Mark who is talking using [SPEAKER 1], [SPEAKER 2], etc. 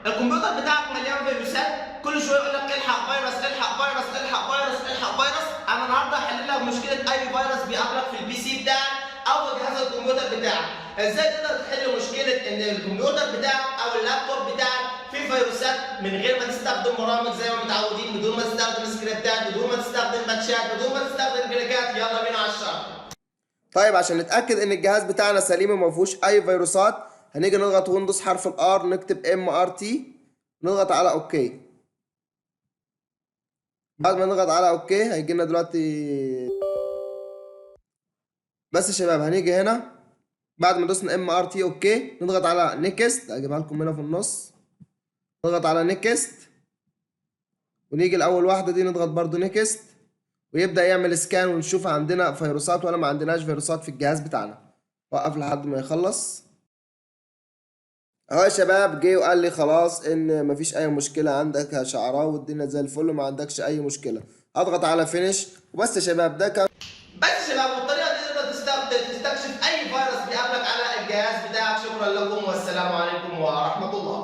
[SPEAKER 1] الكمبيوتر بتاعك مليان فيروسات، كل شويه يقول لك الحق فيروس الحق فيروس الحق فيروس الحق فيروس. انا النهارده هحل لك مشكله اي فيروس بيقابلك في البي سي بتاعك او في جهاز الكمبيوتر بتاعك. ازاي تقدر تحل مشكله ان الكمبيوتر بتاعك او اللابتوب بتاعك فيه فيروسات من غير ما تستخدم برامج زي ما متعودين، بدون ما تستخدم سكريبتات، بدون ما تستخدم باتشات، بدون ما تستخدم كليكات. يلا بينا على الشرح. طيب عشان نتاكد ان الجهاز بتاعنا سليم وما فيهوش اي فيروسات، هنيجي نضغط ويندوز حرف الار، نكتب MRT، نضغط على اوكي. بعد ما نضغط على اوكي هيجي لنا دلوقتي. بس يا شباب هنيجي هنا بعد ما دوسنا MRT اوكي، نضغط على نيكست، اجيبها لكم هنا في النص، نضغط على نيكست، ونيجي لاول واحده دي نضغط برضو نيكست، ويبدا يعمل سكان ونشوف عندنا فيروسات ولا ما عندناش فيروسات في الجهاز بتاعنا. وقف لحد ما يخلص. اهو يا شباب جه وقال لي خلاص ان مفيش اي مشكله عندك يا شعراوي، والدنيا زي الفل وما عندكش اي مشكله. اضغط على فينيش وبس يا شباب. ده كان بس يا شباب، والطريقه دي تقدر تستكشف اي فيروس بيقابلك على الجهاز بتاعك. شكرا لكم والسلام عليكم ورحمه الله.